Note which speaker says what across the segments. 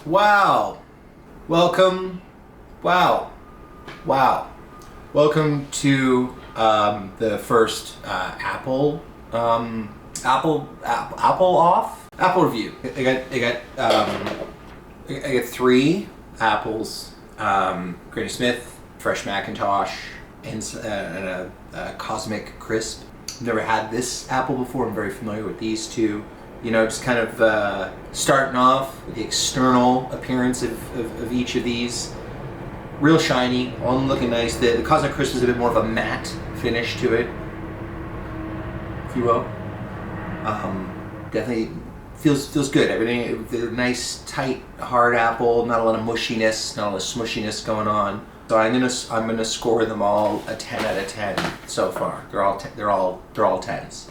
Speaker 1: Wow. Welcome. Wow. Wow. Welcome to the first Apple review. I got three apples, Granny Smith, fresh Macintosh, and a Cosmic Crisp. I've never had this apple before. I'm very familiar with these two. You know, just kind of starting off with the external appearance of each of these. Real shiny, all looking nice. The Cosmic Crisp is a bit more of a matte finish to it, if you will. Definitely feels good. Everything, they're nice, tight, hard apple. Not a lot of mushiness, not a lot of smushiness going on. So I'm gonna score them all a 10 out of 10 so far. They're all 10s.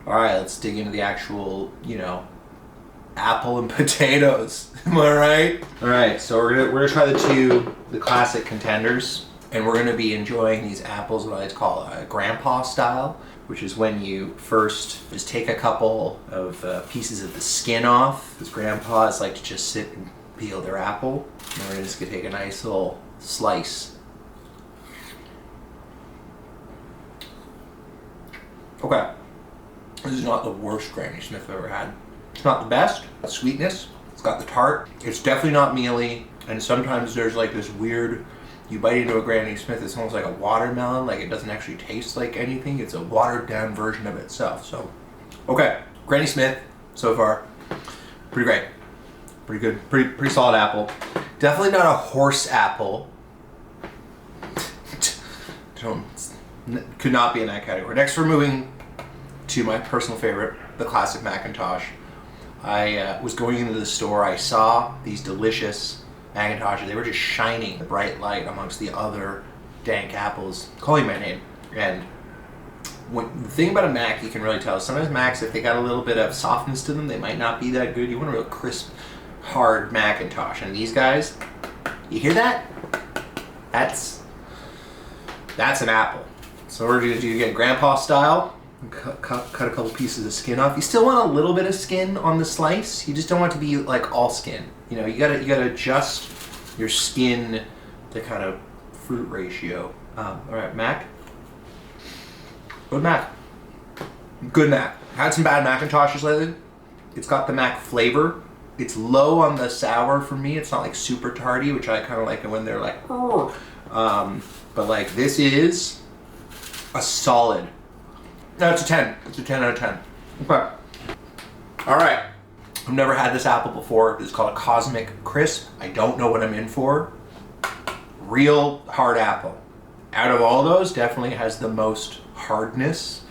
Speaker 1: All right, let's dig into the actual, apple and potatoes. Am I right? All right, so we're gonna try the classic contenders, and we're gonna be enjoying these apples what I like to call grandpa style, which is when you first just take a couple of pieces of the skin off, because grandpas like to just sit and peel their apple. And we're just gonna take a nice little slice. Okay. This is not the worst Granny Smith I've ever had. It's not the best. The sweetness. It's got the tart. It's definitely not mealy. And sometimes there's like this weird, you bite into a Granny Smith, it's almost like a watermelon. Like it doesn't actually taste like anything. It's a watered down version of itself. So, okay. Granny Smith, so far, pretty great. Pretty good. Pretty solid apple. Definitely not a horse apple. Could not be in that category. Next we're moving to my personal favorite, the classic Macintosh. I was going into the store, I saw these delicious Macintoshes. They were just shining bright light amongst the other dank apples, calling my name. And the thing about a Mac, you can really tell, sometimes Macs, if they got a little bit of softness to them, they might not be that good. You want a real crisp, hard Macintosh. And these guys, you hear that? That's an apple. So we're gonna do again, grandpa style. Cut a couple pieces of skin off. You still want a little bit of skin on the slice. You just don't want it to be like all skin. You gotta adjust your skin to kind of fruit ratio. All right, Mac. Good Mac. Good Mac. Had some bad Macintoshes lately. It's got the Mac flavor. It's low on the sour for me. It's not like super tarty, which I kind of like when they're like, oh. But like this is a solid. No, it's a 10. It's a 10 out of 10. Okay. All right. I've never had this apple before. It's called a Cosmic Crisp. I don't know what I'm in for. Real hard apple. Out of all those, definitely has the most hardness.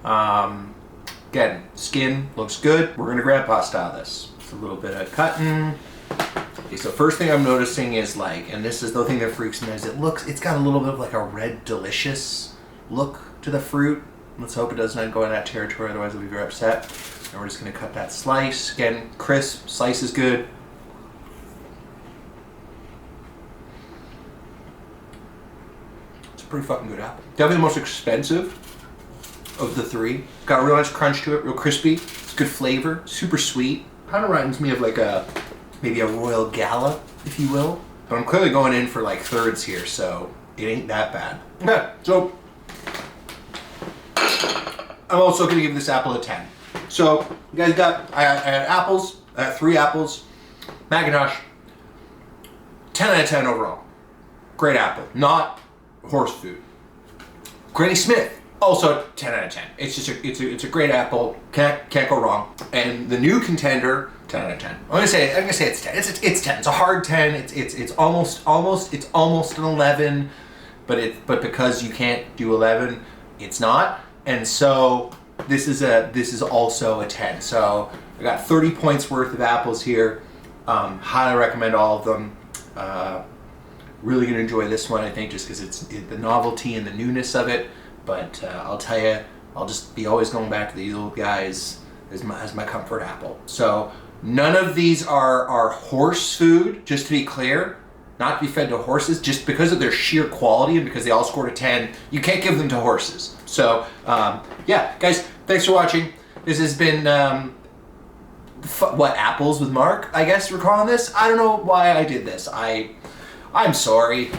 Speaker 1: Again, skin looks good. We're gonna grandpa style this. It's a little bit of cutting. Okay, so first thing I'm noticing is like, and this is the thing that freaks me out, is it's got a little bit of like a red delicious look to the fruit. Let's hope it doesn't go in that territory, otherwise I'll be very upset. And we're just gonna cut that slice. Again, crisp, slice is good. It's a pretty fucking good apple. Definitely the most expensive of the three. Got a real nice crunch to it, real crispy. It's good flavor, super sweet. Kind of reminds me of like maybe a Royal Gala, if you will. But I'm clearly going in for like thirds here, so it ain't that bad. Okay, so I'm also going to give this apple a 10. So, you guys I had apples, I had 3 apples, Macintosh, 10 out of 10 overall. Great apple, not horse food. Granny Smith, also 10 out of 10. It's just it's a great apple, can't go wrong. And the new contender, 10 out of 10. I'm gonna say it's 10. It's 10. It's a hard 10. It's almost an 11, but because you can't do 11, it's not. And so this is also a 10. So I got 30 points worth of apples here. Highly recommend all of them. Really gonna enjoy this one, I think, just because it's the novelty and the newness of it. But I'll tell you, I'll just be always going back to these little guys as my comfort apple. So none of these are horse food, just to be clear. Not to be fed to horses, just because of their sheer quality and because they all scored a 10, you can't give them to horses. So, yeah, guys, thanks for watching. This has been what, apples with Mark, I guess we're calling this. I don't know why I did this. I'm sorry.